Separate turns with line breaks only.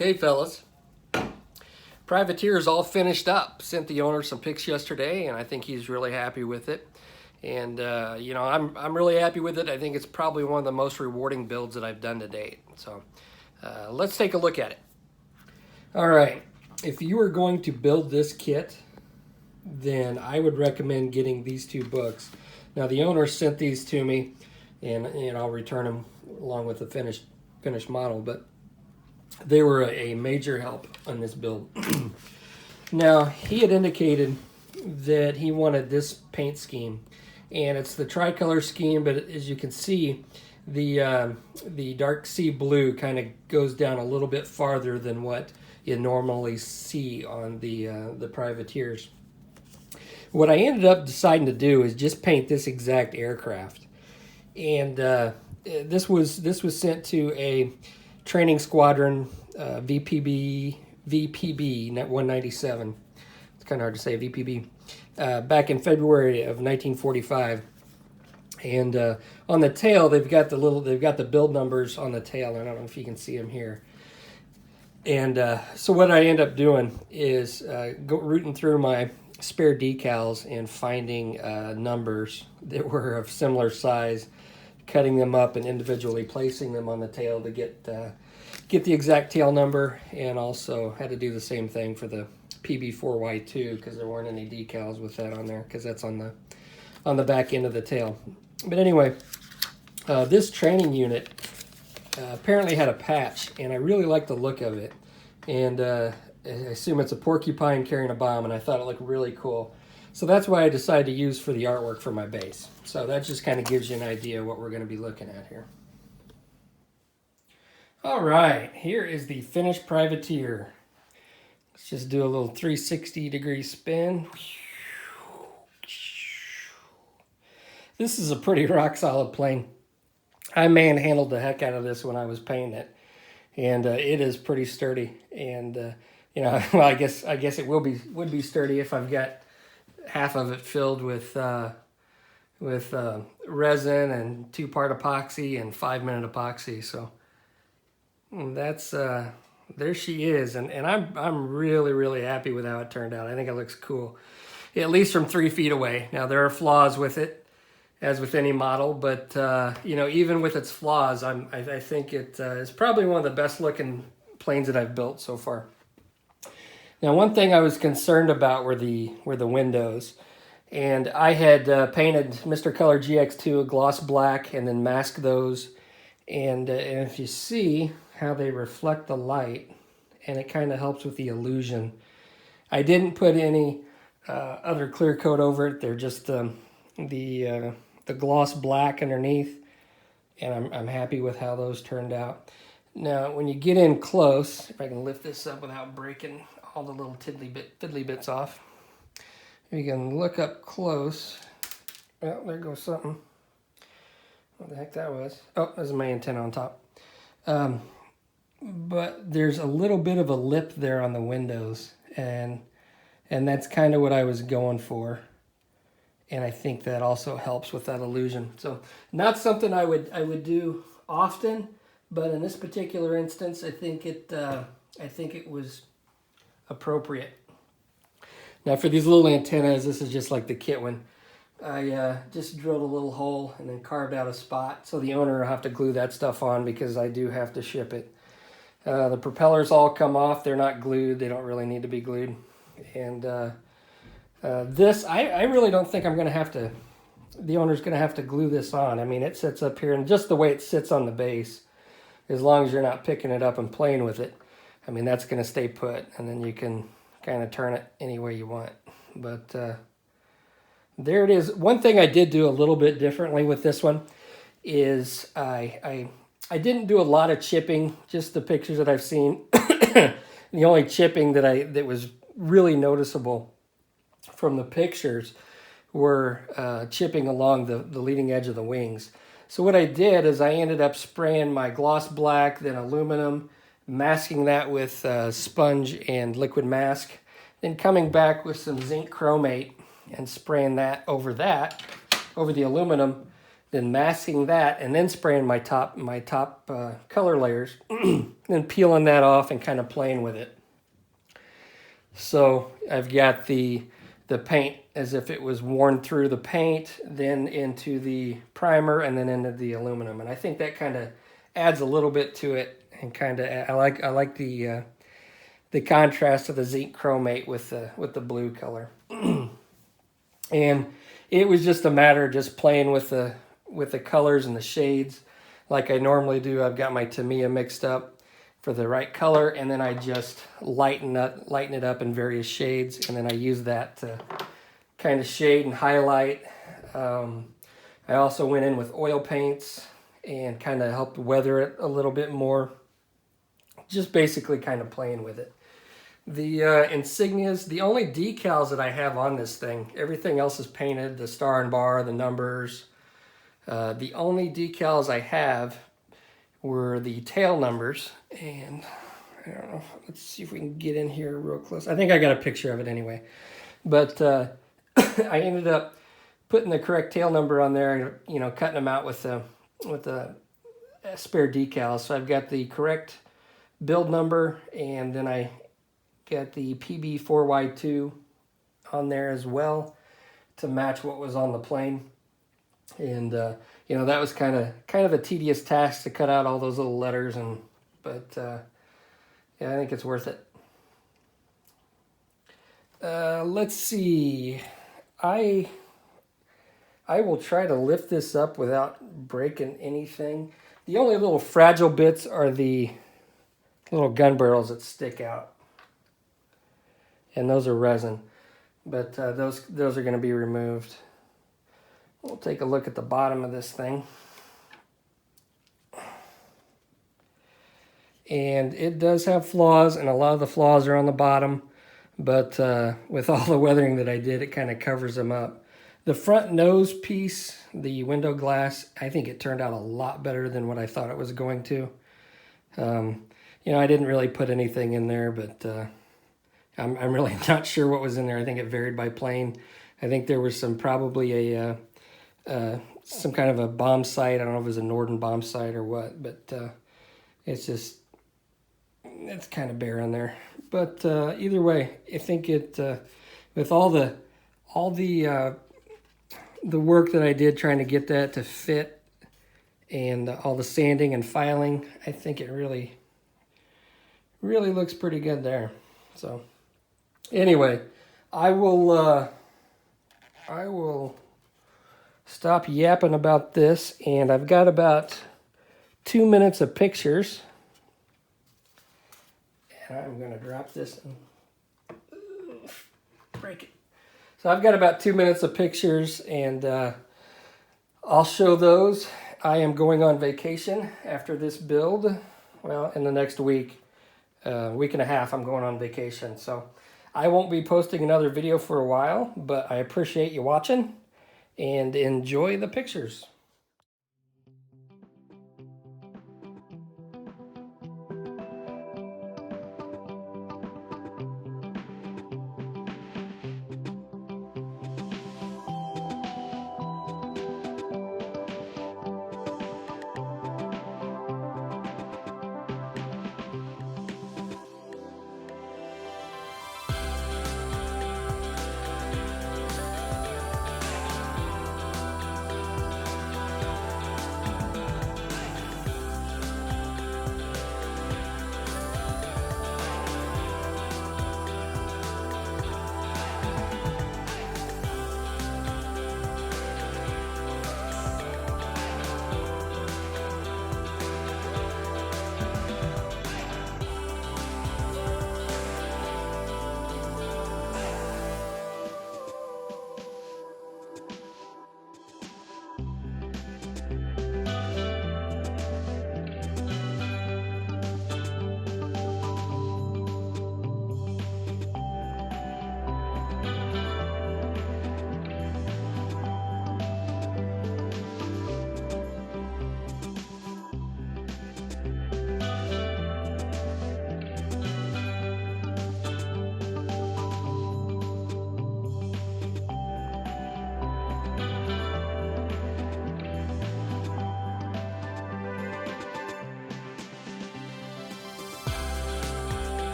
Hey fellas, Privateer is all finished up. Sent the owner some pics yesterday, and I think he's really happy with it. And you know, I'm really happy with it. I think it's probably one of the most rewarding builds that I've done to date. So let's take a look at it. All right, if you are going to build this kit, then I would recommend getting these two books. Now the owner sent these to me, and I'll return them along with the finished model, but they were a major help on this build. Now, he had indicated that he wanted this paint scheme, and it's the tricolor scheme, but as you can see, the dark sea blue kind of goes down a little bit farther than what you normally see on the privateers. What I ended up deciding to do is just paint this exact aircraft, and this was sent to a training squadron, VPB 197. It's kind of hard to say, VPB. Back in February of 1945, and on the tail they've got the build numbers on the tail. I don't know if you can see them here. And so what I end up doing is rooting through my spare decals and finding numbers that were of similar size, cutting them up and individually placing them on the tail to get the exact tail number, and also had to do the same thing for the PB4Y-2 because there weren't any decals with that on there, because that's on the back end of the tail. But anyway, this training unit apparently had a patch, and I really like the look of it. And I assume it's a porcupine carrying a bomb, and I thought it looked really cool. So that's why I decided to use for the artwork for my base. So that just kind of gives you an idea of what we're going to be looking at here. All right, here is the finished privateer. Let's just do a little 360-degree spin. This is a pretty rock-solid plane. I manhandled the heck out of this when I was painting it, and it is pretty sturdy. And you know, well, I guess it would be sturdy if I've got half of it filled with resin and 2-part epoxy and 5-minute epoxy. So that's there she is, and I'm really happy with how it turned out. I think it looks cool, at least from 3 feet away. Now there are flaws with it, as with any model, but you know, even with its flaws, I think it is probably one of the best looking planes that I've built so far. Now, one thing I was concerned about were the windows, and I had painted Mr. Color GX2 a gloss black and then masked those, and if you see how they reflect the light, and it kind of helps with the illusion. I didn't put any other clear coat over it. They're just the gloss black underneath, and I'm happy with how those turned out. Now, when you get in close, if I can lift this up without breaking all the little fiddly bits off, you can look up close. Oh, there goes something. What the heck that was? Oh, there's my antenna on top. But there's a little bit of a lip there on the windows, and that's kind of what I was going for. And I think that also helps with that illusion. So not something I would do often, but in this particular instance, I think it was appropriate. Now for these little antennas, this is just like the kit one. I just drilled a little hole and then carved out a spot, so the owner will have to glue that stuff on because I do have to ship it. The propellers all come off. They're not glued. They don't really need to be glued. And this, I really don't think I'm going to have to, the owner's going to have to glue this on. I mean, it sits up here, and just the way it sits on the base, as long as you're not picking it up and playing with it, I mean, that's going to stay put, and then you can kind of turn it any way you want. But there it is. One thing I did do a little bit differently with this one is I didn't do a lot of chipping, just the pictures that I've seen. The only chipping that was really noticeable from the pictures were chipping along the leading edge of the wings. So what I did is I ended up spraying my gloss black, then aluminum, masking that with sponge and liquid mask, then coming back with some zinc chromate and spraying that over the aluminum, then masking that, and then spraying my top color layers, then peeling that off and kind of playing with it. So I've got the paint as if it was worn through the paint, then into the primer, and then into the aluminum. And I think that kind of adds a little bit to it, and kind of I like the contrast of the zinc chromate with the blue color. And it was just a matter of just playing with the colors and the shades like I normally do. I've got my Tamiya mixed up for the right color, and then I just lighten it up in various shades, and then I use that to kind of shade and highlight. I also went in with oil paints and kind of helped weather it a little bit more. Just basically kind of playing with it. The insignias, the only decals that I have on this thing, everything else is painted, the star and bar, the numbers. The only decals I have were the tail numbers, and I don't know, let's see if we can get in here real close. I think I got a picture of it anyway. But I ended up putting the correct tail number on there, you know, cutting them out with the spare decals. So I've got the correct build number, and then I got the PB4Y-2 on there as well to match what was on the plane. And you know, that was kind of a tedious task to cut out all those little letters, but yeah, I think it's worth it. Let's see. I will try to lift this up without breaking anything. The only little fragile bits are the little gun barrels that stick out, and those are resin, but those are going to be removed. We'll take a look at the bottom of this thing. And it does have flaws, and a lot of the flaws are on the bottom, but with all the weathering that I did, it kind of covers them up. The front nose piece, the window glass, I think it turned out a lot better than what I thought it was going to. You know, I didn't really put anything in there, but I'm really not sure what was in there. I think it varied by plane. I think there was probably some kind of a bomb sight. I don't know if it was a Norden bomb sight or what, but it's kind of bare on there. But either way, I think it with all the work that I did trying to get that to fit, and all the sanding and filing, I think it really looks pretty good there. So anyway, I will stop yapping about this, and I've got about 2 minutes of pictures. And I'm going to drop this and break it. So I've got about 2 minutes of pictures, and I'll show those. I am going on vacation after this build. Well, in the next week and a half, I'm going on vacation. So I won't be posting another video for a while, but I appreciate you watching, and enjoy the pictures.